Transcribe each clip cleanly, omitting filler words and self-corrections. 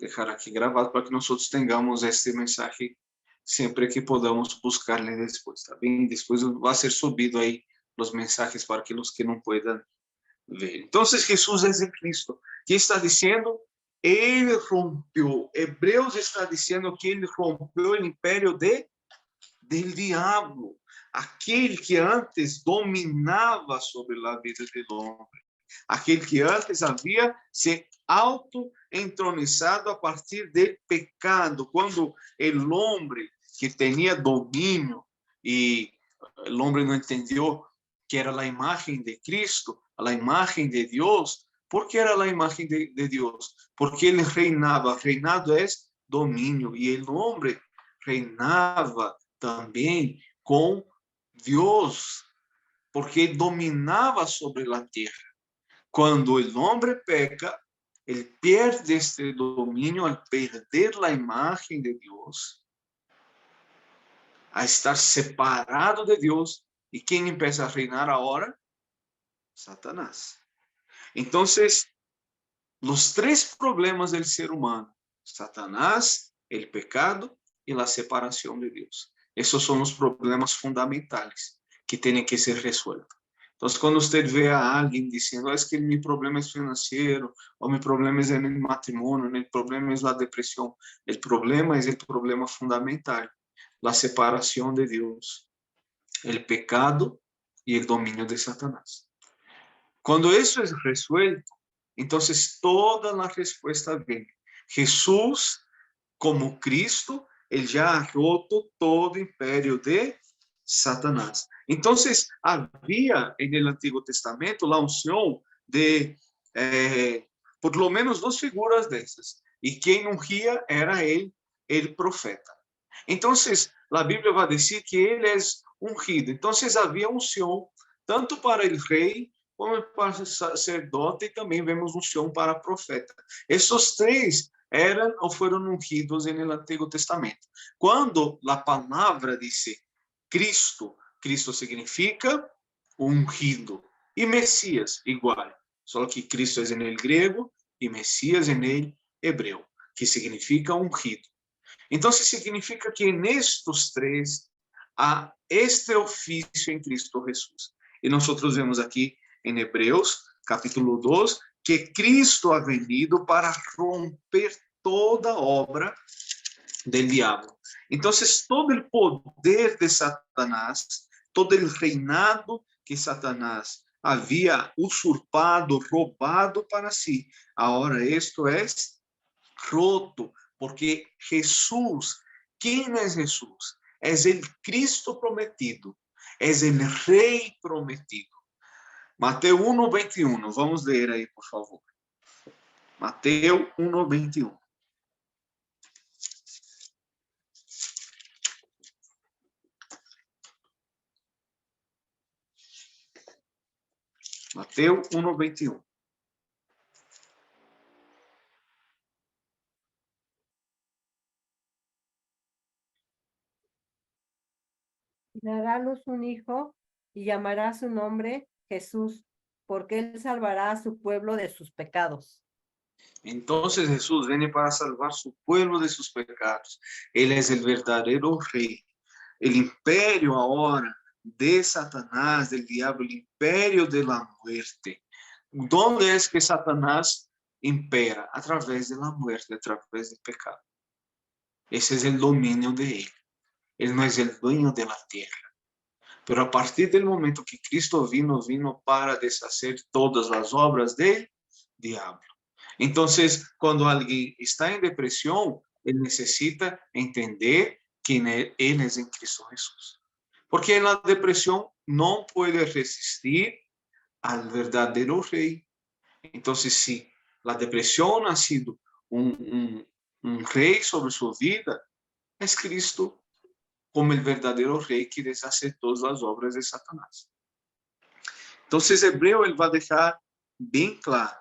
dejar aqui gravado para que nós tenhamos este mensaje sempre que podamos buscarle depois, tá bem? Depois vai ser subido aí os mensajes para aqueles que não puedan ver. Então, Jesus é o Cristo. Que está dizendo? Ele rompeu. Hebreus está dizendo que ele rompeu o império del diabo, aquele que antes dominava sobre a vida do homem, aquele que antes havia se auto-entronizado a partir do pecado, quando o homem que tinha domínio e o homem não entendeu que era a imagem de Cristo, a imagem de Deus. ¿Por qué era la imagen de Dios? Porque él reinaba. Reinado es dominio. Y el hombre reinaba también con Dios, porque dominaba sobre la tierra. Cuando el hombre peca, él pierde este dominio al perder la imagen de Dios, a estar separado de Dios. ¿Y quién empieza a reinar ahora? Satanás. Entonces, los tres problemas del ser humano: Satanás, el pecado y la separación de Dios. Esos son los problemas fundamentales que tienen que ser resueltos. Entonces, cuando usted ve a alguien diciendo, es que mi problema es financiero, o mi problema es en el matrimonio, el problema es la depresión, el problema es el problema fundamental: la separación de Dios, el pecado y el dominio de Satanás. Cuando eso es resuelto, entonces toda la respuesta viene. Jesús, como Cristo, él ya ha roto todo imperio de Satanás. Entonces, había en el Antiguo Testamento la unción de por lo menos dos figuras de esas. Y quien ungía era el profeta. Entonces, la Biblia va a decir que él es ungido. Entonces, había unción tanto para el rey como para sacerdote, e também vemos unção para profeta. Esses três eram ou foram ungidos no Antigo Testamento. Quando a palavra diz Cristo, Cristo significa ungido. E Messias, igual. Só que Cristo é em grego e Messias em hebreu, que significa ungido. Então, significa que nestes três há este ofício em Cristo Jesus. E nós vemos aqui em Hebreus, capítulo 2, que Cristo ha venido para romper toda obra del diabo. Então, todo o poder de Satanás, todo o reinado que Satanás havia usurpado, roubado para si, agora isto é roto, porque Jesus, quem é Jesus? É o Cristo prometido, é o Rei prometido. Mateus 1:21, vamos ler aí, por favor. Mateus 1:21. Mateus 1:21. Dará a luz un hijo y llamará su nombre Jesús, porque él salvará a su pueblo de sus pecados. Entonces Jesús viene para salvar su pueblo de sus pecados. Él es el verdadero rey. El imperio ahora de Satanás, del diablo, el imperio de la muerte. ¿Dónde es que Satanás impera? A través de la muerte, a través del pecado. Ese es el dominio de él. Él no es el dueño de la tierra. Pero a partir del momento que Cristo vino para deshacer todas las obras del diablo. Entonces, cuando alguien está en depresión, él necesita entender quién él es en Cristo Jesús. Porque en la depresión no puede resistir al verdadero rey. Entonces, si la depresión ha sido un rey sobre su vida, es Cristo como el verdadero rey que deshace todas las obras de Satanás. Entonces, Hebreo él va a dejar bien claro,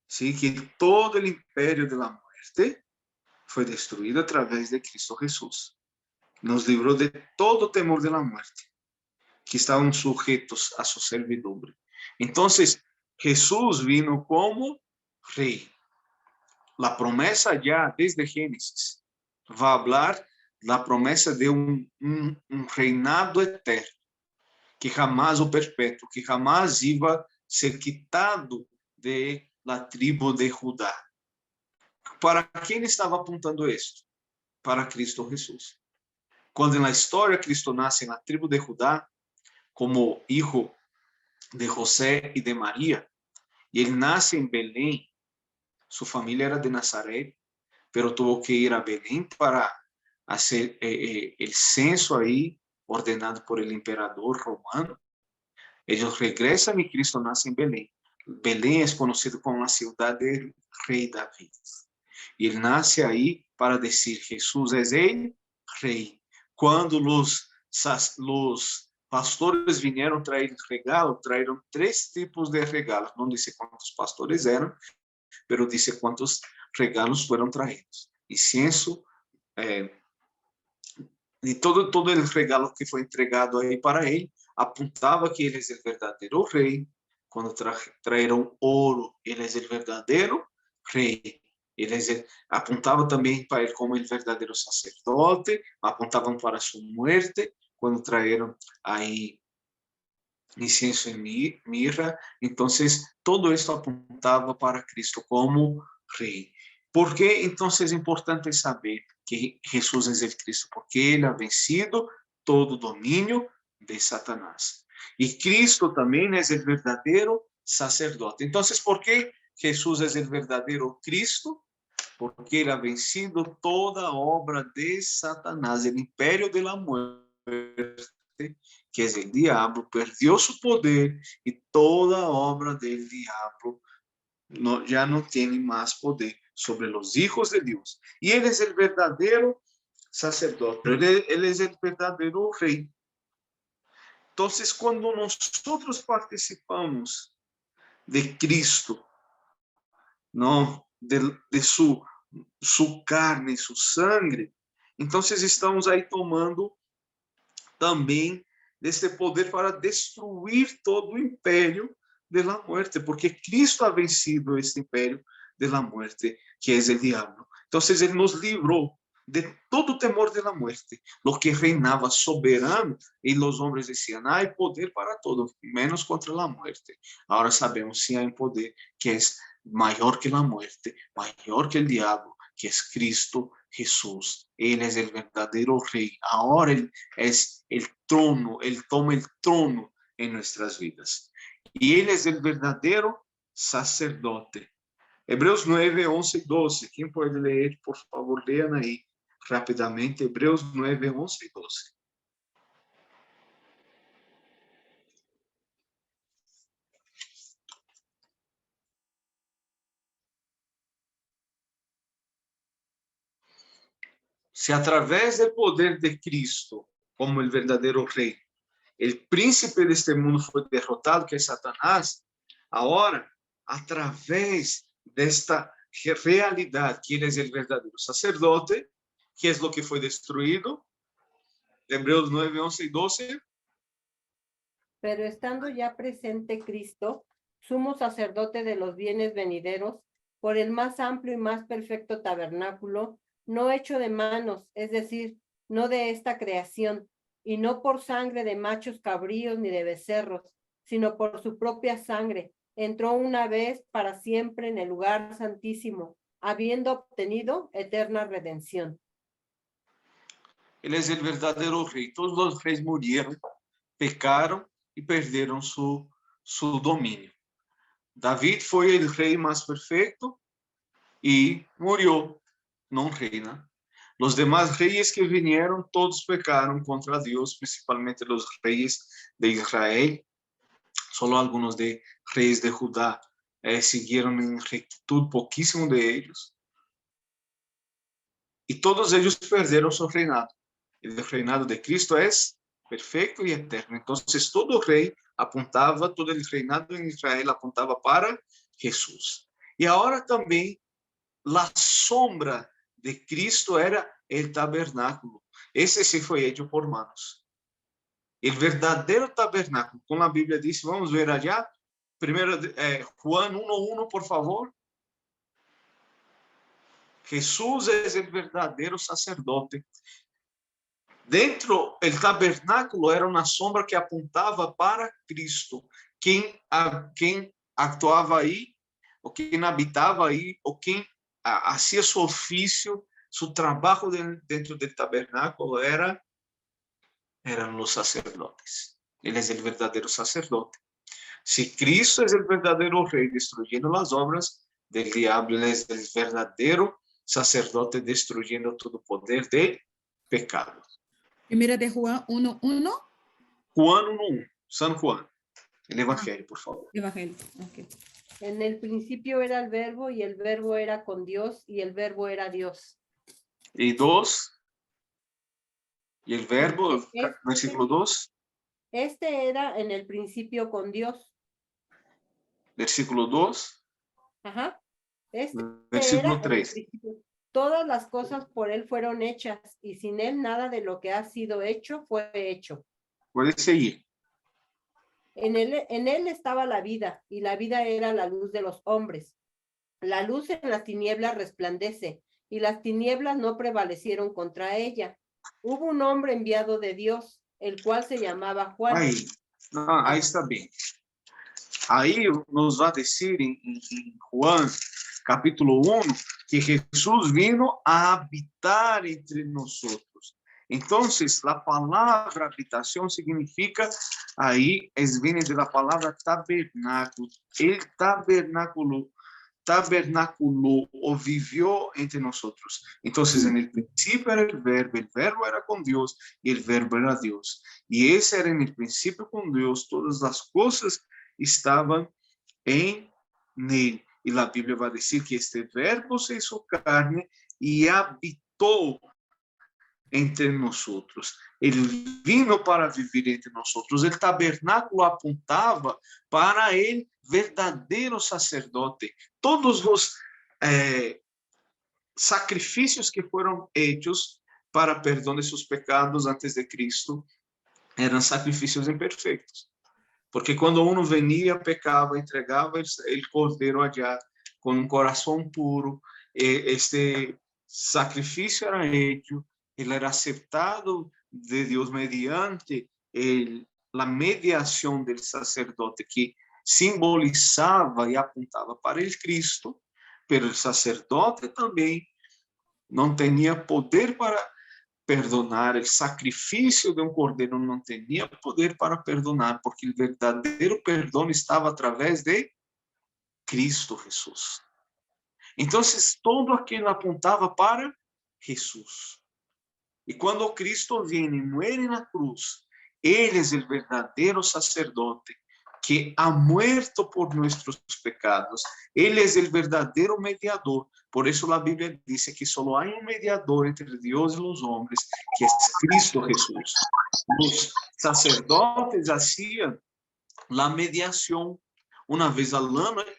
¿sí?, que todo el imperio de la muerte fue destruido a través de Cristo Jesús. Nos libró de todo temor de la muerte, que estaban sujetos a su servidumbre. Entonces, Jesús vino como rey. la promesa ya desde Génesis va a hablar la promesa de un reinado eterno, que jamás o perpétuo, que jamás iba a ser quitado de la tribu de Judá. ¿Para quién estaba apuntando esto? Para Cristo Jesús. Cuando en la historia Cristo nace en la tribu de Judá como hijo de José y de María, y él nace en Belén, su familia era de Nazaret, pero tuvo que ir a Belén para hacer el censo ahí, ordenado por el emperador romano. Ellos regresan y Cristo nace en Belén. Belén es conocido como la ciudad del rey David. Y él nace ahí para decir, Jesús es el rey. Cuando los pastores vinieron a traer regalo, trajeron 3 tipos de regalos. No dice cuántos pastores eran, pero dice cuántos regalos fueron traídos. Incienso, y todo el regalo que foi entregado aí para ele apontava que ele é o verdadeiro rei. Quando traíram ouro, ele é o verdadeiro rei. Apontava também para ele como o verdadeiro sacerdote, apontavam para sua morte, quando traíram aí incienso e mirra. Então, todo isso apontava para Cristo como rei. ¿Por qué entonces es importante saber que Jesús es el Cristo? Porque Él ha vencido todo dominio de Satanás. Y Cristo también es el verdadero sacerdote. Entonces, ¿por qué Jesús es el verdadero Cristo? Porque Él ha vencido toda obra de Satanás, el imperio de la muerte, que es el diablo, perdió su poder y toda obra del diablo ya no tiene más poder sobre los hijos de Dios. Y Él es el verdadero sacerdote, Él es el verdadero rey. Entonces, cuando nosotros participamos de Cristo, ¿no? de su carne, su sangre, entonces estamos ahí tomando también de este poder para destruir todo o império de la muerte, porque Cristo ha vencido este imperio de la muerte, que es el diablo. Entonces, Él nos libró de todo temor de la muerte, lo que reinaba soberano, y los hombres decían, hay poder para todo, menos contra la muerte. Ahora sabemos si hay un poder que es mayor que la muerte, mayor que el diablo, que es Cristo Jesús. Él es el verdadero rey. Ahora Él es el trono, Él toma el trono en nuestras vidas. Y Él es el verdadero sacerdote. Hebreos 9, 11 y 12. ¿Quién puede leer? Por favor, lean ahí rápidamente. Hebreos 9, 11 y 12. Si a través del poder de Cristo, como el verdadero rey, el príncipe de este mundo fue derrotado, que es Satanás, ahora, a través de esta realidad, que Él es el verdadero sacerdote, que es lo que fue destruido, Hebreos 9, 11 y 12. Pero estando ya presente Cristo, sumo sacerdote de los bienes venideros, por el más amplio y más perfecto tabernáculo, no hecho de manos, es decir, no de esta creación, y no por sangre de machos cabríos ni de becerros, sino por su propia sangre, entró una vez para siempre en el lugar santísimo, habiendo obtenido eterna redención. Él es el verdadero rey. Todos los reyes murieron, pecaron y perdieron su dominio. David fue el rey más perfecto y murió, no reina. Los demás reyes que vinieron, todos pecaron contra Dios, principalmente los reyes de Israel. Solo algunos de reyes de Judá siguieron en rectitud, poquísimo de ellos. Y todos ellos perdieron su reinado. El reinado de Cristo es perfecto y eterno. Entonces, todo rey apuntaba, todo el reinado en Israel apuntaba para Jesús. Y ahora también la sombra de Cristo era el tabernáculo. Ese sí fue hecho por manos. El verdadero tabernáculo, como la Biblia dice, vamos a ver allá, primero Juan 1:1, por favor. Jesús es el verdadero sacerdote. Dentro el tabernáculo era una sombra que apuntaba para Cristo, quien actuaba ahí, o quien habitaba ahí, o quien hacía su oficio, su trabajo dentro del tabernáculo eran los sacerdotes. Él es el verdadero sacerdote. Si Cristo es el verdadero rey destruyendo las obras del diablo, Él es el verdadero sacerdote destruyendo todo poder del pecado. Primera de Juan 1:1. Juan 1:1, San Juan, el Evangelio, por favor. Evangelio. Okay. En el principio era el verbo y el verbo era con Dios y el verbo era Dios. Y 2, y el verbo, versículo 2. Este era en el principio con Dios. Versículo 2. Ajá. Versículo era 3. Todas las cosas por él fueron hechas y sin él nada de lo que ha sido hecho fue hecho. Puede seguir. En él estaba la vida y la vida era la luz de los hombres. La luz en las tinieblas resplandece y las tinieblas no prevalecieron contra ella. Hubo un hombre enviado de Dios, el cual se llamaba Juan. Ahí está bien. Ahí nos va a decir en Juan capítulo 1 que Jesús vino a habitar entre nosotros. Entonces, la palabra habitación significa, ahí viene de la palabra tabernáculo. El tabernáculo o vivió entre nosotros. Entonces, en el principio era el verbo era con Dios y el verbo era Dios. Y ese era en el principio con Dios, todas las cosas estaban en él. Y la Biblia va a decir que este verbo se hizo carne y habitó entre nosotros. Él vino para vivir entre nosotros. El tabernáculo apuntaba para el verdadero sacerdote. Todos los sacrificios que fueron hechos para perdón de sus pecados antes de Cristo eran sacrificios imperfectos. Porque quando uno venía, pecava, entregava el cordero allá con un corazón puro, este sacrificio era hecho, él era aceptado de Dios mediante la mediación del sacerdote que simbolizaba y apuntaba para el Cristo, pero el sacerdote también no tenía poder para perdonar, el sacrificio de un cordero no tenía poder para perdonar, porque el verdadero perdón estaba a través de Cristo Jesús. Entonces, todo aquello apuntaba para Jesús. Y cuando Cristo viene y muere en la cruz, Él es el verdadero sacerdote que ha muerto por nuestros pecados. Él es el verdadero mediador. Por eso la Biblia dice que solo hay un mediador entre Dios y los hombres, que es Cristo Jesús. Los sacerdotes hacían la mediación. Una vez al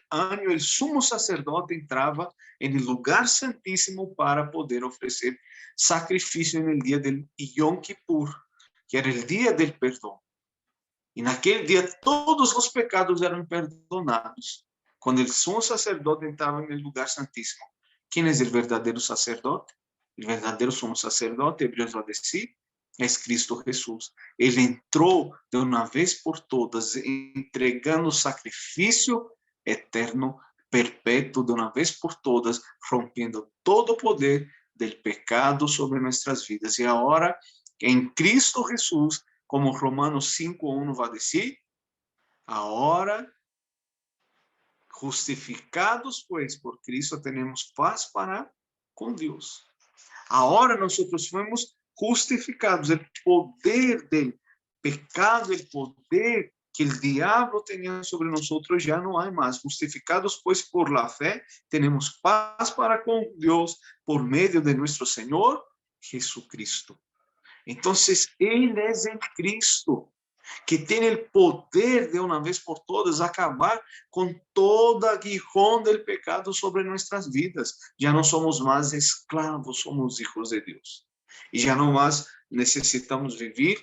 año, el sumo sacerdote entraba en el lugar santísimo para poder ofrecer sacrificio en el día del Yom Kippur, que era el día del perdón. Y en aquel día todos los pecados eran perdonados. Cuando el sumo sacerdote entraba en el lugar santísimo. ¿Quién es el verdadero sacerdote? El verdadero sumo sacerdote, Hebreos va a decir, es Cristo Jesús. Él entró de una vez por todas, entregando sacrificio eterno, perpetuo, de una vez por todas, rompiendo todo poder del pecado sobre nuestras vidas. Y ahora, en Cristo Jesús, como Romanos 5:1 va a decir, ahora, justificados pues por Cristo, tenemos paz para con Dios. Ahora nosotros fuimos justificados. El poder del pecado, el poder que el diablo tenía sobre nosotros ya no hay más. Justificados pues por la fe, tenemos paz para con Dios por medio de nuestro Señor Jesucristo. Entonces, Él es el Cristo que tiene el poder de una vez por todas acabar con todo aguijón del pecado sobre nuestras vidas. Ya no somos más esclavos, somos hijos de Dios. Y ya no más necesitamos vivir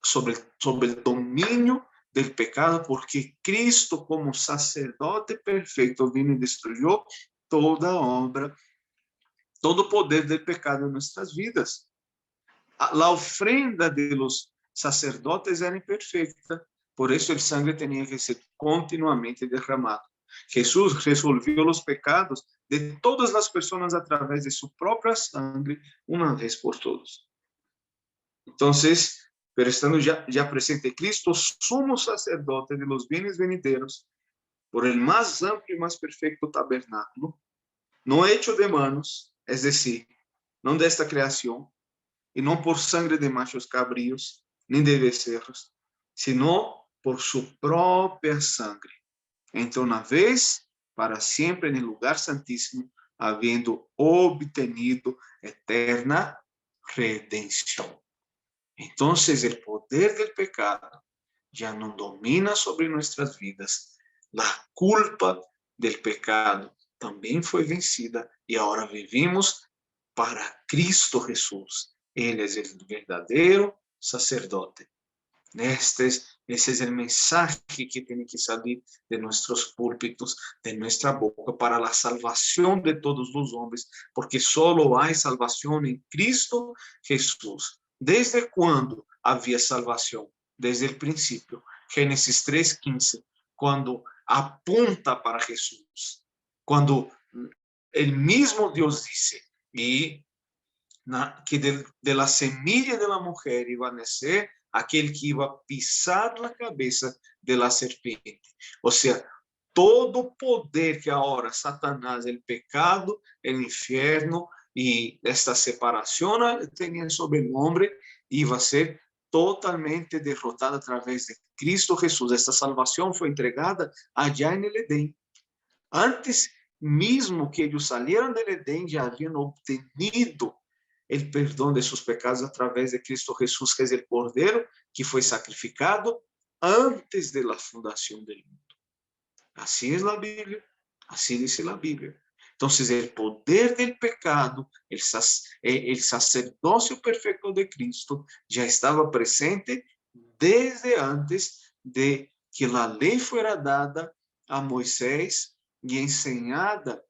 sobre el dominio del pecado, porque Cristo como sacerdote perfecto vino y destruyó toda obra todo poder del pecado en nuestras vidas. La ofrenda de los sacerdotes era imperfecta, por eso el sangre tenía que ser continuamente derramado. Jesús resolvió los pecados de todas las personas a través de su propia sangre, una vez por todos. Entonces, pero estando ya presente Cristo, sumo sacerdote de los bienes venideros, por el más amplio y más perfecto tabernáculo, no hecho de manos, es decir, no de esta creación, y no por sangre de machos cabríos, ni de becerros, sino por su propia sangre. Entró una vez para siempre en el lugar santísimo, habiendo obtenido eterna redención. Entonces el poder del pecado ya no domina sobre nuestras vidas. La culpa del pecado también fue vencida y ahora vivimos para Cristo Jesús. Él es el verdadero sacerdote. Ese es el mensaje que tiene que salir de nuestros púlpitos, de nuestra boca, para la salvación de todos los hombres, porque solo hay salvación en Cristo Jesús. ¿Desde cuándo había salvación? Desde el principio. Génesis 3:15, cuando apunta para Jesús, cuando el mismo Dios dice, que de la semilla de la mujer iba a nacer aquel que iba a pisar la cabeza de la serpiente. O sea, todo poder que ahora Satanás, el pecado, el infierno y esta separación tenían sobre el hombre, iba a ser totalmente derrotada a través de Cristo Jesús. Esta salvación fue entregada allá en el Edén. Antes mismo que ellos salieran del Edén, ya habían obtenido el perdón de sus pecados a través de Cristo Jesús, que es el Cordero que fue sacrificado antes de la fundación del mundo. Así es la Biblia, así dice la Biblia. Entonces el poder del pecado, el sacerdocio perfecto de Cristo ya estaba presente desde antes de que la ley fuera dada a Moisés y enseñada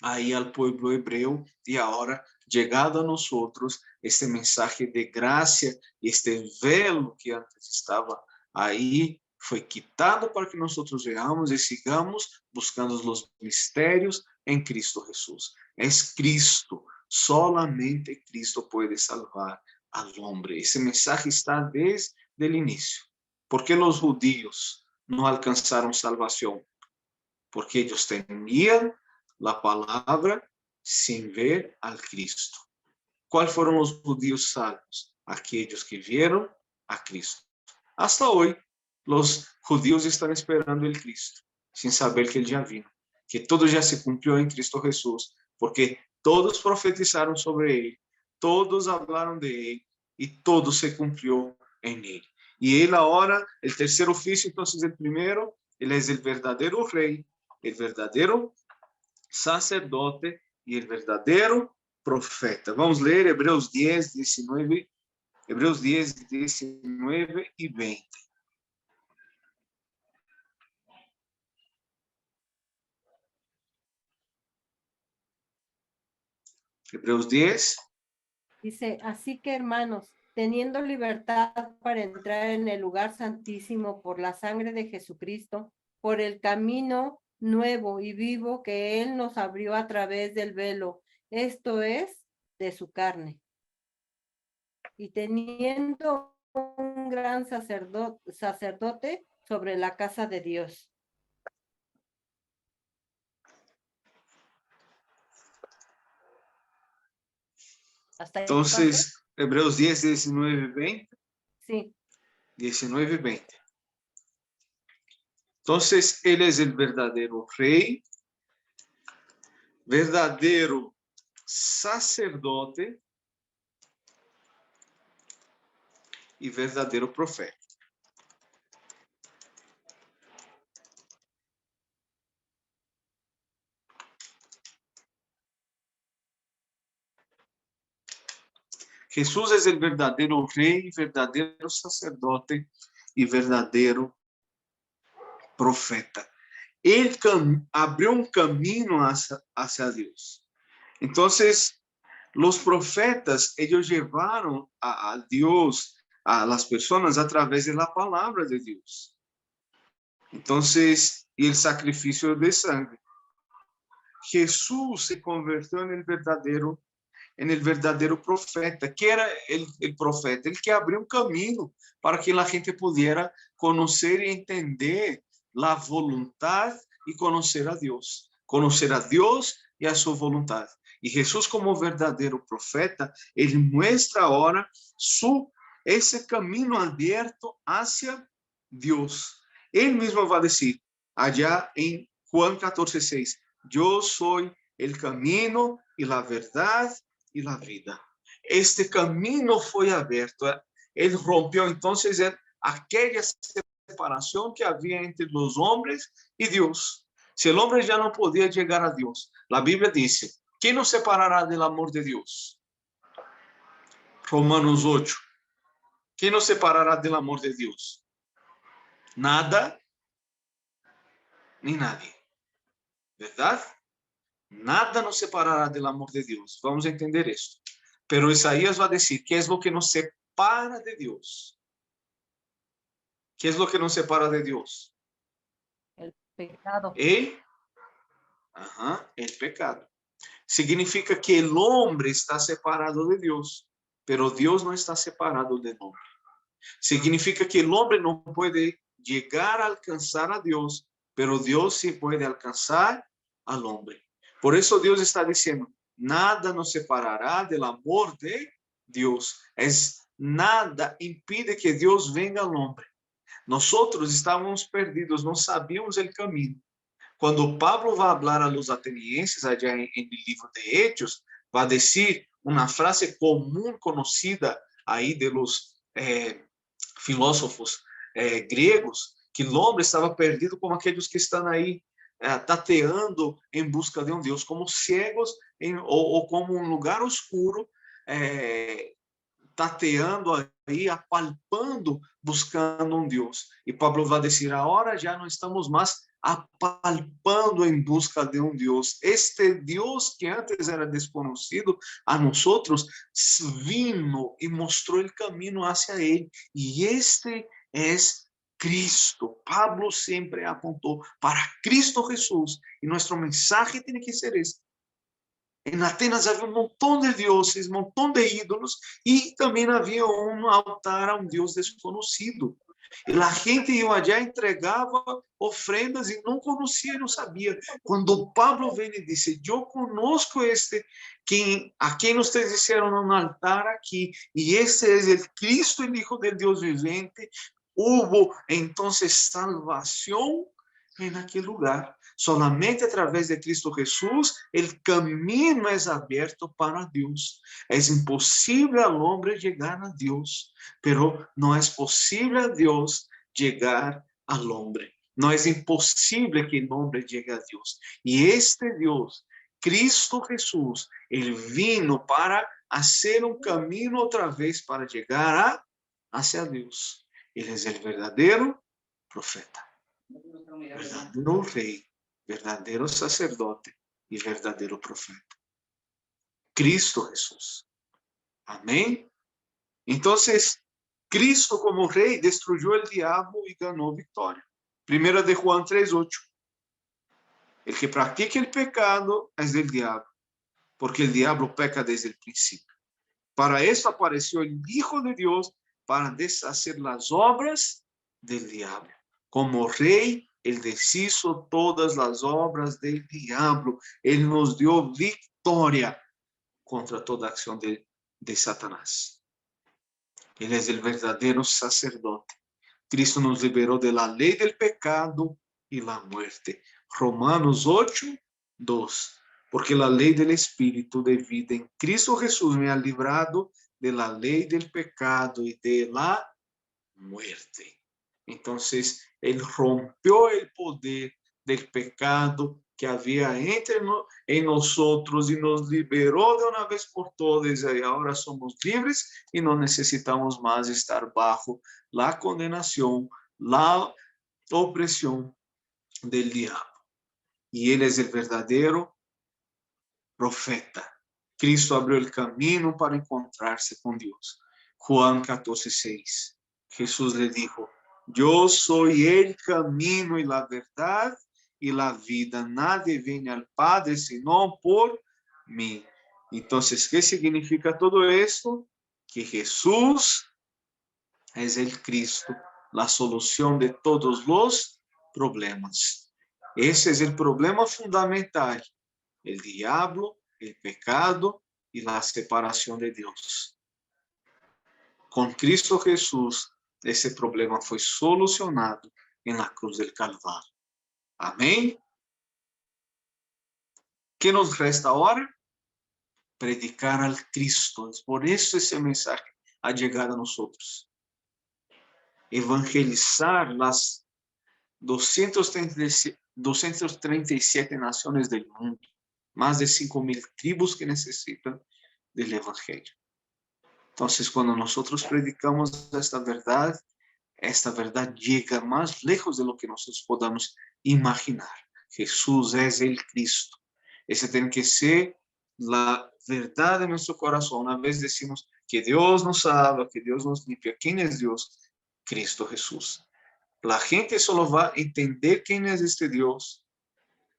ahí al pueblo hebreo, y ahora llegado a nosotros este mensaje de gracia, este velo que antes estaba ahí, fue quitado para que nosotros veamos y sigamos buscando los misterios en Cristo Jesús. Es Cristo, solamente Cristo puede salvar al hombre. Ese mensaje está desde el inicio. ¿Por qué los judíos no alcanzaron salvación? Porque ellos tenían la palabra sin ver al Cristo. ¿Cuáles fueron los judíos salvos? Aquellos que vieron a Cristo. Hasta hoy, los judíos están esperando el Cristo, sin saber que Él ya vino, que todo ya se cumplió en Cristo Jesús, porque todos profetizaron sobre Él, todos hablaron de Él, y todo se cumplió en Él. Y Él ahora, el tercer oficio, entonces el primero, Él es el verdadero rey, el verdadero sacerdote y el verdadero profeta. Vamos a leer Hebreos 10, 19, Hebreos 10, 19 y 20. Hebreos 10. Dice, así que hermanos, teniendo libertad para entrar en el lugar santísimo por la sangre de Jesucristo, por el camino nuevo y vivo que Él nos abrió a través del velo, esto es, de su carne. Y teniendo un gran sacerdote sobre la casa de Dios. ¿Hasta ahí, Entonces, pastor? Hebreos 10, 19 y 20. Sí. 19 y 20. Entonces, Él es el verdadero rey, verdadero sacerdote y verdadero profeta. Jesús es el verdadero rey, verdadero sacerdote y verdadero profeta. Él abrió un camino hacia Dios. Entonces, los profetas, ellos llevaron a Dios a las personas a través de la palabra de Dios. Entonces, y el sacrificio de sangre. Jesús se convirtió en el verdadero profeta. ¿Qué era el profeta? El que abrió un camino para que la gente pudiera conocer y entender la voluntad y conocer a Dios y a su voluntad. Y Jesús, como verdadero profeta, él muestra ahora ese camino abierto hacia Dios. Él mismo va a decir allá en Juan 14:6, yo soy el camino y la verdad y la vida. Este camino fue abierto. Él rompió entonces aquella separación que había entre los hombres y Dios. Si el hombre ya no podía llegar a Dios, la Biblia dice, ¿quién nos separará del amor de Dios? Romanos 8. ¿Quién nos separará del amor de Dios? Nada ni nadie. ¿Verdad? Nada nos separará del amor de Dios. Vamos a entender esto. Pero Isaías va a decir, ¿qué es lo que nos separa de Dios? ¿Qué es lo que nos separa de Dios? El pecado. El pecado. Significa que el hombre está separado de Dios, pero Dios no está separado del hombre. Significa que el hombre no puede llegar a alcanzar a Dios, pero Dios sí puede alcanzar al hombre. Por eso Dios está diciendo, nada nos separará del amor de Dios. Nada impide que Dios venga al hombre. Nosotros estábamos perdidos, no sabíamos el camino. Cuando Pablo va a hablar a los atenienses allá en el libro de Hechos, va a decir una frase común, conocida ahí de los filósofos griegos, que el hombre estaba perdido como aquellos que están ahí tateando en busca de un Dios, como ciegos o como un lugar oscuro, tateando aí, apalpando, buscando um Deus. E Pablo vai dizer, agora já não estamos mais apalpando em busca de um Deus. Este Deus que antes era desconhecido a nós vino e mostrou o caminho hacia ele. E este é Cristo. Pablo sempre apontou para Cristo Jesús. E nosso mensagem tem que ser este. En Atenas había un montón de dioses, un montón de ídolos y también había un altar a un Dios desconocido. Y la gente iba allá, entregaba ofrendas y no conocía, no sabía. Cuando Pablo viene y dice, yo conozco a quien ustedes hicieron un altar aquí y este es el Cristo, el Hijo del Dios viviente, hubo entonces salvación en aquel lugar. Solamente a través de Cristo Jesús, el camino es abierto para Dios. Es imposible al hombre llegar a Dios, pero no es posible a Dios llegar al hombre. No es imposible que el hombre llegue a Dios. Y este Dios, Cristo Jesús, él vino para hacer un camino otra vez para llegar hacia Dios. Él es el verdadero profeta, verdadero rey, verdadero sacerdote y verdadero profeta. Cristo Jesús. Amén. Entonces, Cristo como rey destruyó el diablo y ganó victoria. Primera de Juan 3:8. El que practica el pecado es del diablo, porque el diablo peca desde el principio. Para eso apareció el Hijo de Dios, para deshacer las obras del diablo. Como rey, él deshizo todas las obras del diablo. Él nos dio victoria contra toda acción de Satanás. Él es el verdadero sacerdote. Cristo nos liberó de la ley del pecado y la muerte. Romanos 8:2. Porque la ley del Espíritu de vida en Cristo Jesús me ha librado de la ley del pecado y de la muerte. Entonces, él rompió el poder del pecado que había en nosotros y nos liberó de una vez por todas. Y ahora somos libres y no necesitamos más estar bajo la condenación, la opresión del diablo. Y él es el verdadero profeta. Cristo abrió el camino para encontrarse con Dios. Juan 14:6. Jesús le dijo, yo soy el camino y la verdad y la vida. Nadie viene al Padre sino por mí. Entonces, ¿qué significa todo esto? Que Jesús es el Cristo, la solución de todos los problemas. Ese es el problema fundamental, el diablo, el pecado y la separación de Dios. Con Cristo Jesús, ese problema fue solucionado en la cruz del Calvario. Amén. ¿Qué nos resta ahora? Predicar al Cristo. Es por eso ese mensaje ha llegado a nosotros. Evangelizar las 237 naciones del mundo, más de 5,000 tribus que necesitan del Evangelio. Entonces, cuando nosotros predicamos esta verdad llega más lejos de lo que nosotros podamos imaginar. Jesús es el Cristo. Esa tiene que ser la verdad de nuestro corazón. Una vez decimos que Dios nos salva, que Dios nos limpia. ¿Quién es Dios? Cristo Jesús. La gente solo va a entender quién es este Dios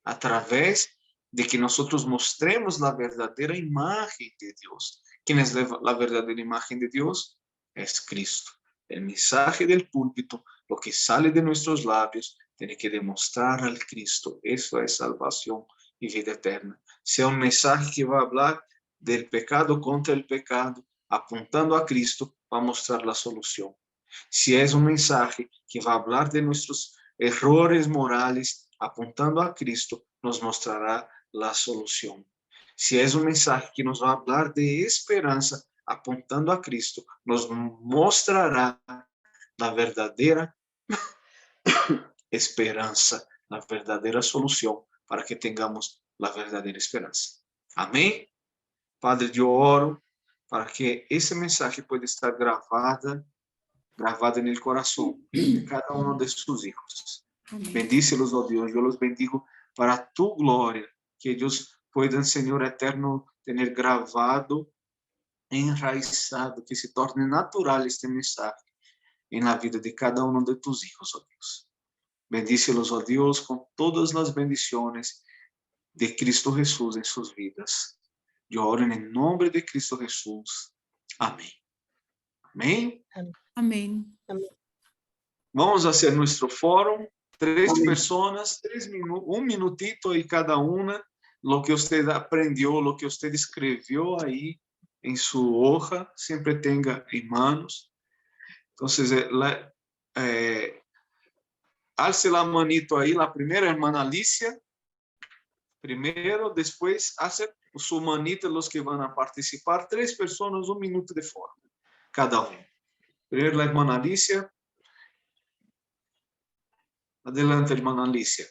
a través de que nosotros mostremos la verdadera imagen de Dios. ¿Quién es la verdadera imagen de Dios? Es Cristo. El mensaje del púlpito, lo que sale de nuestros labios, tiene que demostrar al Cristo. Eso es salvación y vida eterna. Sea un mensaje que va a hablar del pecado contra el pecado, apuntando a Cristo, va a mostrar la solución. Si es un mensaje que va a hablar de nuestros errores morales, apuntando a Cristo, nos mostrará la solución. Si es un mensaje que nos va a hablar de esperanza, apuntando a Cristo, nos mostrará la verdadera esperanza, la verdadera solución para que tengamos la verdadera esperanza. Amén. Padre, yo oro para que ese mensaje pueda estar grabado en el corazón de cada uno de sus hijos. Bendícelos, oh Dios, yo los bendigo para tu gloria, que ellos puedan, Señor eterno, tener grabado, enraizado, que se torne natural este mensaje en la vida de cada uno de tus hijos, oh Dios. Bendícelos, oh Dios, con todas las bendiciones de Cristo Jesús en sus vidas. Yo oro en el nombre de Cristo Jesús. Amén. Amén. Amén. Vamos a hacer nuestro foro. 3 personas, 3 minutos, un minutito ahí cada una. Lo que usted aprendió, lo que usted escribió ahí en su hoja, siempre tenga en manos. Entonces, alce la manito ahí, la primera hermana Alicia. Primero, después hace su manita los que van a participar. 3 personas, 1 minuto de foro, cada uno. Primero la hermana Alicia. Adelante, hermana Alicia.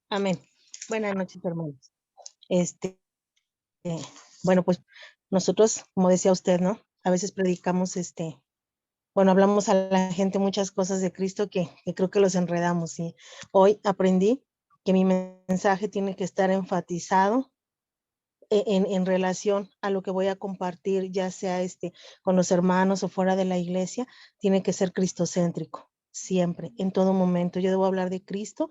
Amén. Buenas noches, hermanos. Bueno, pues nosotros, como decía usted, ¿no? A veces predicamos, hablamos a la gente muchas cosas de Cristo que creo que los enredamos. Y hoy aprendí que mi mensaje tiene que estar enfatizado en relación a lo que voy a compartir, ya sea con los hermanos o fuera de la iglesia, tiene que ser cristocéntrico. Siempre, en todo momento. Yo debo hablar de Cristo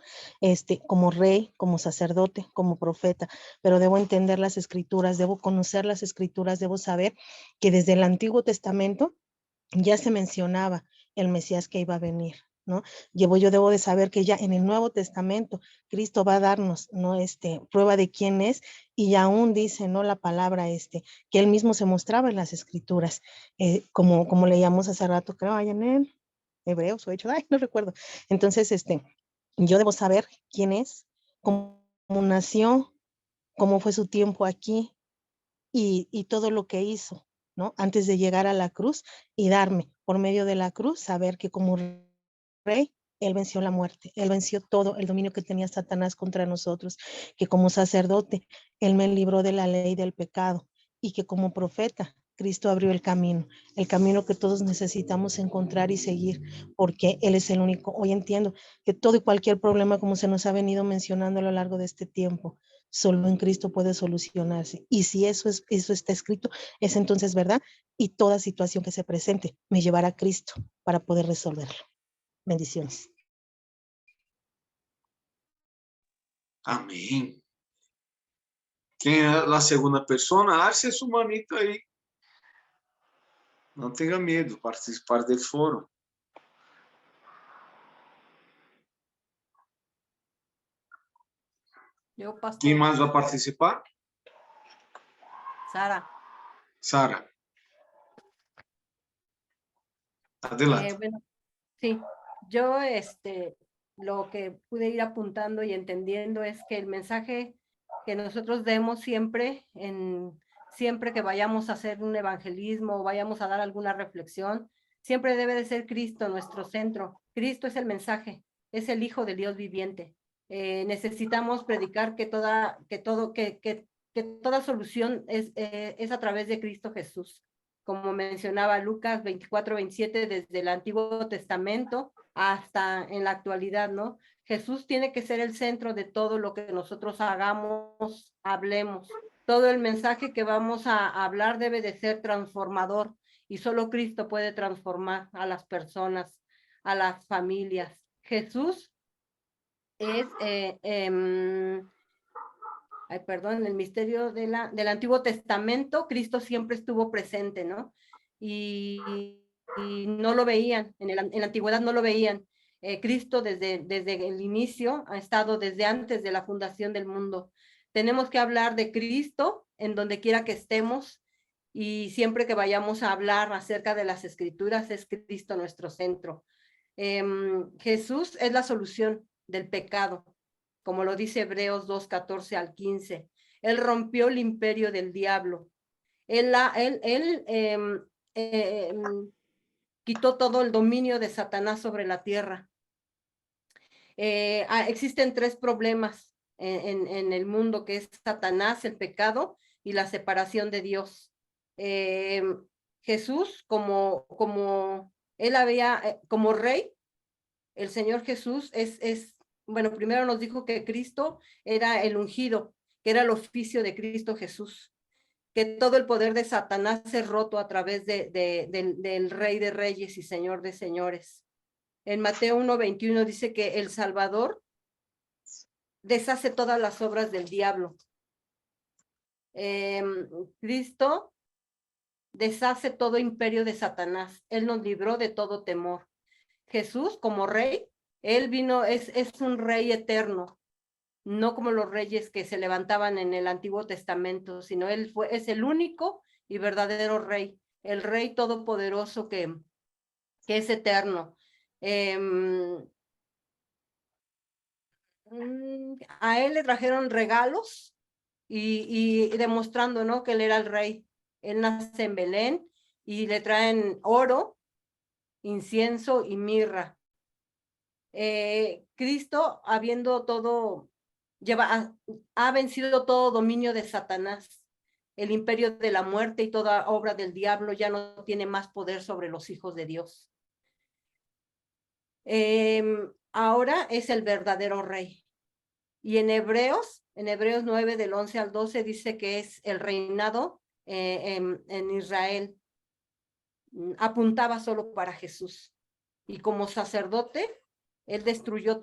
como rey, como sacerdote, como profeta, pero debo entender las escrituras, debo conocer las escrituras, debo saber que desde el Antiguo Testamento ya se mencionaba el Mesías que iba a venir, ¿no? Yo debo de saber que ya en el Nuevo Testamento Cristo va a darnos, ¿no? Prueba de quién es, y aún dice, ¿no? La palabra que él mismo se mostraba en las escrituras, como leíamos hace rato, creo, allá en el Hebreos o Hechos, no recuerdo. Entonces, yo debo saber quién es, cómo nació, cómo fue su tiempo aquí y todo lo que hizo, ¿no? Antes de llegar a la cruz, y darme por medio de la cruz, saber que como rey, él venció la muerte, él venció todo el dominio que tenía Satanás contra nosotros, que como sacerdote, él me libró de la ley del pecado, y que como profeta, Cristo abrió el camino que todos necesitamos encontrar y seguir, porque Él es el único. Hoy entiendo que todo y cualquier problema, como se nos ha venido mencionando a lo largo de este tiempo, Solo en Cristo puede solucionarse. Y si eso está escrito, es entonces verdad. Y toda situación que se presente me llevará a Cristo para poder resolverlo. Bendiciones. Amém. Quem é a segunda persona? Alce sua manito aí. Não tenha medo, participar do fórum. Yo, pastor. Quem mais vai participar? Sara. Sara. Adelante. Bueno, sí, yo lo que pude ir apuntando y entendiendo es que el mensaje que nosotros demos siempre, siempre que vayamos a hacer un evangelismo o vayamos a dar alguna reflexión, siempre debe de ser Cristo nuestro centro. Cristo es el mensaje, es el Hijo del Dios viviente. Necesitamos predicar que toda solución es a través de Cristo Jesús. Como mencionaba Lucas 24-27, desde el Antiguo Testamento hasta en la actualidad, ¿no? Jesús tiene que ser el centro de todo lo que nosotros hagamos, hablemos. Todo el mensaje que vamos a hablar debe de ser transformador y solo Cristo puede transformar a las personas, a las familias. Jesús es, el misterio del Antiguo Testamento, Cristo siempre estuvo presente, ¿no? Y no lo veían, en la antigüedad no lo veían. Cristo desde el inicio ha estado desde antes de la fundación del mundo. Tenemos que hablar de Cristo en donde quiera que estemos y siempre que vayamos a hablar acerca de las Escrituras es Cristo nuestro centro. Jesús es la solución del pecado, como lo dice Hebreos 2:14 al 15. Él rompió el imperio del diablo. Él quitó todo el dominio de Satanás sobre la tierra. Existen 3 problemas en el mundo, que es Satanás, el pecado y la separación de Dios. Jesús, como él había, como rey, el Señor Jesús bueno, primero nos dijo que Cristo era el ungido, que era el oficio de Cristo Jesús, que todo el poder de Satanás es roto a través del Rey de Reyes y Señor de Señores. En Mateo 1:21 dice que el Salvador deshace todas las obras del diablo. Cristo deshace todo imperio de Satanás. Él nos libró de todo temor. Jesús, como rey, él vino, es un rey eterno, no como los reyes que se levantaban en el Antiguo Testamento, sino es el único y verdadero rey, el rey todopoderoso que es eterno. A él le trajeron regalos y demostrando, ¿no?, que él era el rey. Él nace en Belén y le traen oro, incienso y mirra. Cristo, habiendo ha vencido todo dominio de Satanás. El imperio de la muerte y toda obra del diablo ya no tiene más poder sobre los hijos de Dios. Ahora es el verdadero rey. Y en Hebreos 9, del 11 al 12, dice que es el reinado en Israel. Apuntaba solo para Jesús. Y como sacerdote, él destruyó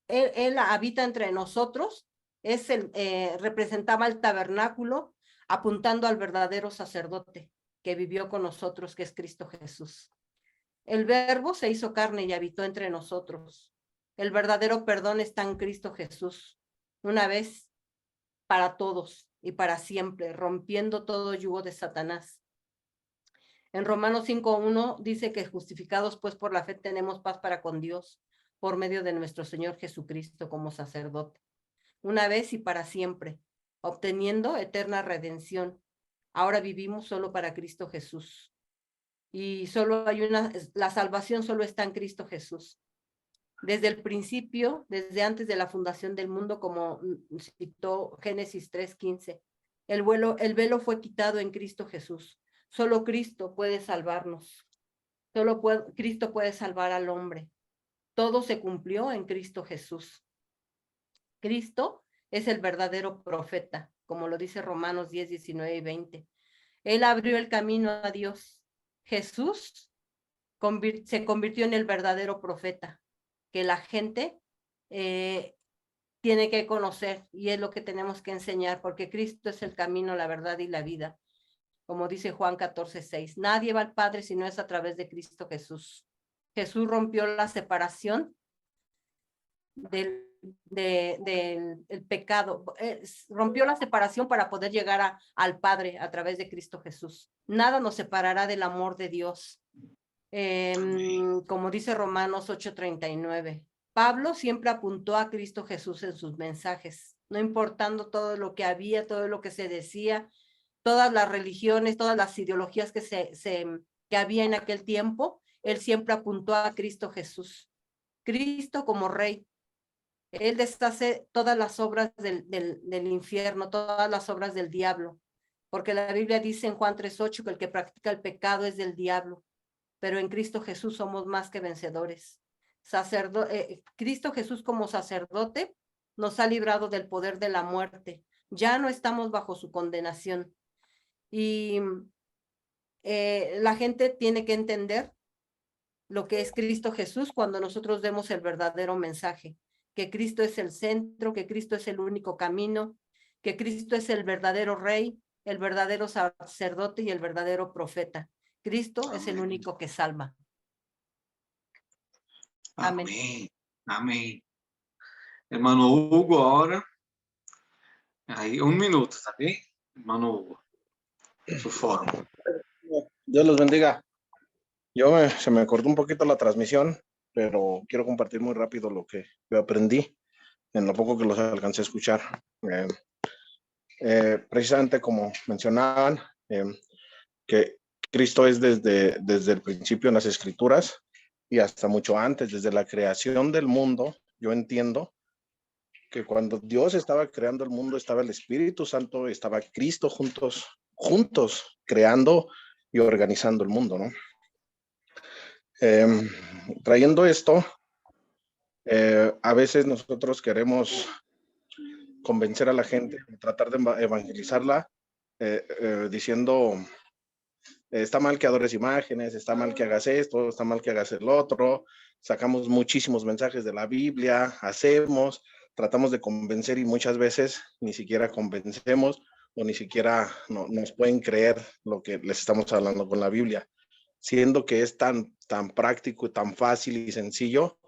él habita entre nosotros, representaba el tabernáculo, apuntando al verdadero sacerdote que vivió con nosotros, que es Cristo Jesús. El Verbo se hizo carne y habitó entre nosotros. El verdadero perdón está en Cristo Jesús, una vez para todos y para siempre, rompiendo todo yugo de Satanás. En Romanos 5:1 dice que justificados pues por la fe tenemos paz para con Dios por medio de nuestro Señor Jesucristo como sacerdote, una vez y para siempre, obteniendo eterna redención. Ahora vivimos solo para Cristo Jesús. Y solo la salvación solo está en Cristo Jesús. Desde el principio, desde antes de la fundación del mundo, como citó Génesis 3:15, el velo fue quitado en Cristo Jesús. Solo Cristo puede salvarnos. Cristo puede salvar al hombre. Todo se cumplió en Cristo Jesús. Cristo es el verdadero profeta, como lo dice Romanos 10, 19 y 20. Él abrió el camino a Dios. Jesús se convirtió en el verdadero profeta, que la gente tiene que conocer, y es lo que tenemos que enseñar, porque Cristo es el camino, la verdad y la vida. Como dice Juan 14:6, nadie va al Padre si no es a través de Cristo Jesús. Jesús rompió la separación del pecado, rompió la separación para poder llegar al Padre a través de Cristo Jesús. Nada nos separará del amor de Dios. Como dice Romanos 8:39. Pablo siempre apuntó a Cristo Jesús en sus mensajes, no importando todo lo que había, todo lo que se decía, todas las religiones, todas las ideologías que había en aquel tiempo, él siempre apuntó a Cristo Jesús. Cristo como Rey. Él deshace todas las obras del infierno, todas las obras del diablo, porque la Biblia dice en Juan 3:8 que el que practica el pecado es del diablo, pero en Cristo Jesús somos más que vencedores. Cristo Jesús como sacerdote nos ha librado del poder de la muerte. Ya no estamos bajo su condenación. Y la gente tiene que entender lo que es Cristo Jesús cuando nosotros demos el verdadero mensaje, que Cristo es el centro, que Cristo es el único camino, que Cristo es el verdadero Rey, el verdadero sacerdote y el verdadero profeta. Cristo es el único que salva. Amén. Amén. Amén. Hermano Hugo, ahora. Ahí, un minuto, ¿está bien? Hermano Hugo, su foro. Dios los bendiga. Se me cortó un poquito la transmisión, pero quiero compartir muy rápido lo que yo aprendí en lo poco que los alcancé a escuchar. Precisamente como mencionaban, que Cristo es desde el principio en las Escrituras y hasta mucho antes, desde la creación del mundo. Yo entiendo que cuando Dios estaba creando el mundo, estaba el Espíritu Santo, estaba Cristo juntos creando y organizando el mundo, ¿no? Trayendo esto, a veces nosotros queremos convencer a la gente, tratar de evangelizarla, diciendo, está mal que adores imágenes, está mal que hagas esto, está mal que hagas el otro. Sacamos muchísimos mensajes de la Biblia, tratamos de convencer y muchas veces ni siquiera convencemos o ni siquiera nos pueden creer lo que les estamos hablando con la Biblia, siendo que es tan práctico y tan fácil y sencillo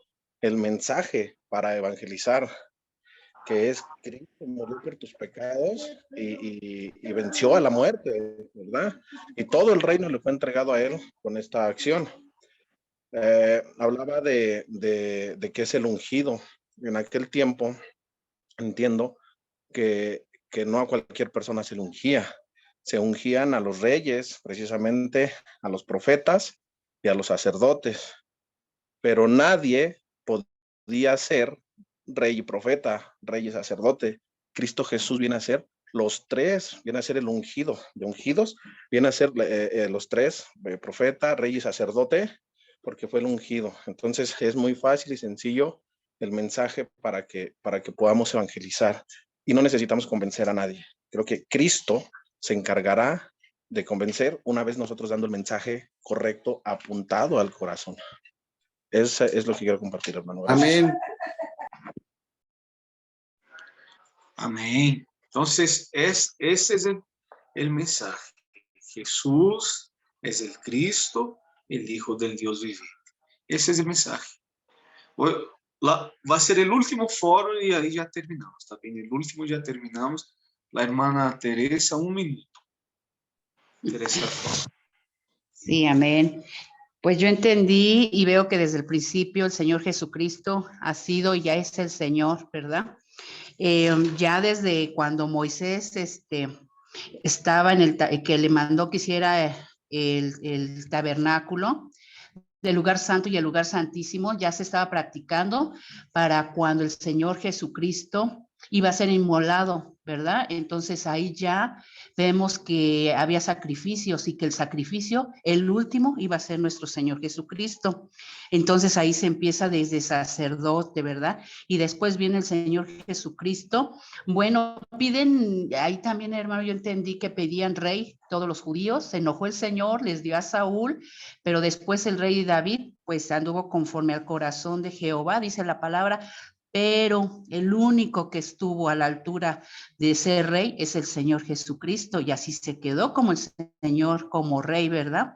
el mensaje para evangelizar, que es Cristo murió por tus pecados y venció a la muerte, ¿verdad? Y todo el reino le fue entregado a él con esta acción. Hablaba de que es el ungido. En aquel tiempo entiendo que no a cualquier persona se le ungía. Se ungían a los reyes, precisamente a los profetas y a los sacerdotes, pero nadie podía ser rey y profeta, rey y sacerdote. Cristo Jesús viene a ser los tres, viene a ser el ungido de ungidos, viene a ser los tres, profeta, rey y sacerdote, porque fue el ungido. Entonces es muy fácil y sencillo el mensaje para que podamos evangelizar y no necesitamos convencer a nadie. Creo que Cristo se encargará de convencer una vez nosotros dando el mensaje correcto, apuntado al corazón. Eso es lo que quiero compartir, hermano. Gracias. Amén. Amén. Entonces, ese es el mensaje. Jesús es el Cristo, el Hijo del Dios viviente. Ese es el mensaje. Va a ser el último foro y ahí ya terminamos. ¿Está bien? El último ya terminamos. La hermana Teresa, un minuto. Teresa. Sí, amén. Pues yo entendí y veo que desde el principio el Señor Jesucristo ha sido y ya es el Señor, ¿verdad? Ya desde cuando Moisés estaba que le mandó que hiciera el tabernáculo del lugar santo y el lugar santísimo, ya se estaba practicando para cuando el Señor Jesucristo iba a ser inmolado ¿verdad? Entonces ahí ya vemos que había sacrificios y que el sacrificio, el último, iba a ser nuestro Señor Jesucristo. Entonces ahí se empieza desde sacerdote, ¿verdad? Y después viene el Señor Jesucristo. Bueno, piden, ahí también, hermano, yo entendí que pedían rey, todos los judíos, se enojó el Señor, les dio a Saúl, pero después el rey David, pues anduvo conforme al corazón de Jehová, dice la palabra, pero el único que estuvo a la altura de ser rey es el Señor Jesucristo, y así se quedó como el Señor, como rey, ¿verdad?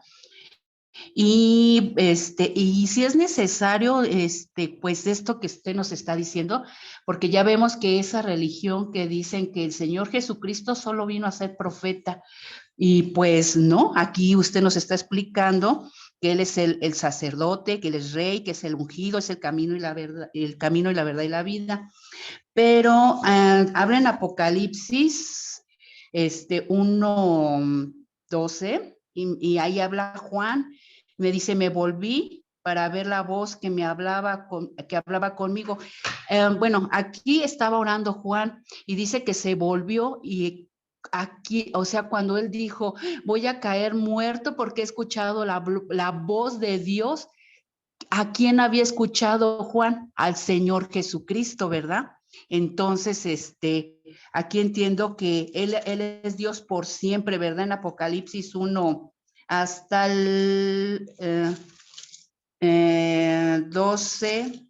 Y si es necesario, pues esto que usted nos está diciendo, porque ya vemos que esa religión que dicen que el Señor Jesucristo solo vino a ser profeta, y pues no, aquí usted nos está explicando que Él es el sacerdote, que Él es rey, que es el ungido, es el camino y la verdad y la vida. Pero habla en Apocalipsis 1:12, y ahí habla Juan, me dice, me volví para ver la voz que me hablaba, que hablaba conmigo. Bueno, aquí estaba orando Juan y dice que se volvió, y aquí, o sea, cuando él dijo, voy a caer muerto porque he escuchado la voz de Dios, ¿a quién había escuchado Juan? Al Señor Jesucristo, ¿verdad? Entonces, aquí entiendo que él es Dios por siempre, ¿verdad? En Apocalipsis 1 hasta el 12,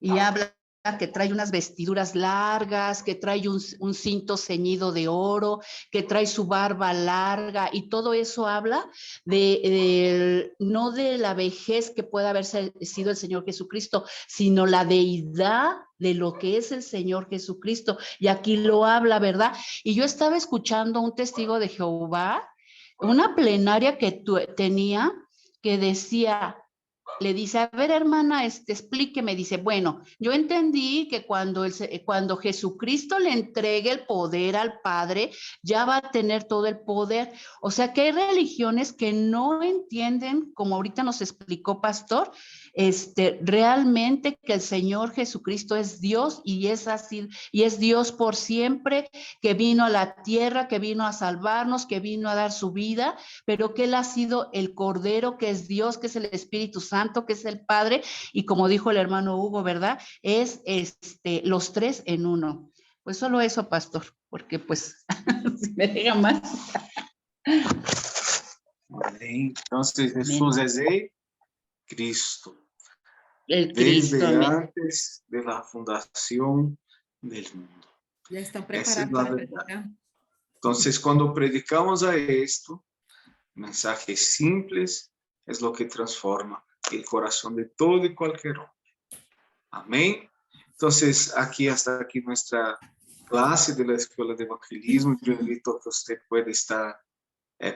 y habla que trae unas vestiduras largas, que trae un cinto ceñido de oro, que trae su barba larga, y todo eso habla no de la vejez que pueda haber sido el Señor Jesucristo, sino la deidad de lo que es el Señor Jesucristo, y aquí lo habla, ¿verdad? Y yo estaba escuchando un testigo de Jehová, una plenaria que tenía, que decía, le dice, a ver, hermana, explíqueme. Dice, bueno, yo entendí que cuando Jesucristo le entregue el poder al Padre, ya va a tener todo el poder. O sea, que hay religiones que no entienden, como ahorita nos explicó Pastor, realmente que el Señor Jesucristo es Dios, y es así, y es Dios por siempre, que vino a la tierra, que vino a salvarnos, que vino a dar su vida, pero que Él ha sido el Cordero, que es Dios, que es el Espíritu Santo, que es el Padre, y como dijo el hermano Hugo, ¿verdad? Es los tres en uno. Pues solo eso, Pastor, porque pues me diga más. Amém. Entonces, Jesús es el Cristo. El Desde Cristo, amén. antes de la fundación del mundo. Ya están Esa es preparados la para verdad. predicar. Entonces, cuando predicamos a esto, mensaje simples es lo que transforma el corazón de todo y cualquier hombre. Amén. Entonces, hasta aquí nuestra clase de la Escuela de Evangelismo. Yo invito a que usted pueda estar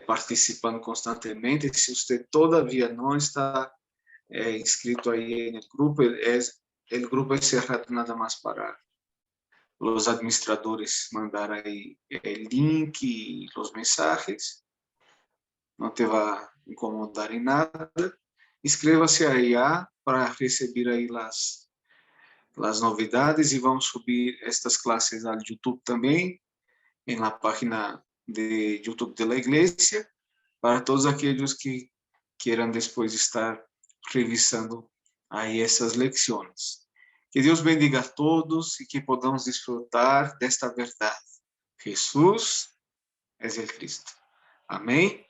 participando constantemente. Si usted todavía no está inscrito ahí en el grupo, el grupo es cerrado nada más para los administradores mandar ahí el link y los mensajes. No te va a incomodar en nada. Inscreva-se aí para receber aí as novidades, e vamos subir estas classes ao YouTube também, na página de YouTube da igreja, para todos aqueles que queiram depois estar revisando aí essas leções. Que Deus bendiga a todos e que podamos desfrutar desta verdade. Jesus é o Cristo. Amém?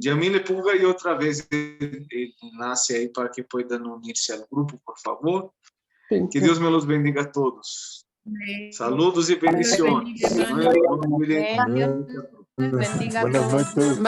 Jamile, ponga aí outra vez el enlace aí para que puedan unirse al grupo, por favor. Que Deus me los bendiga a todos. Saludos y bendiciones. Dios bendiga a Buenas todos. noches.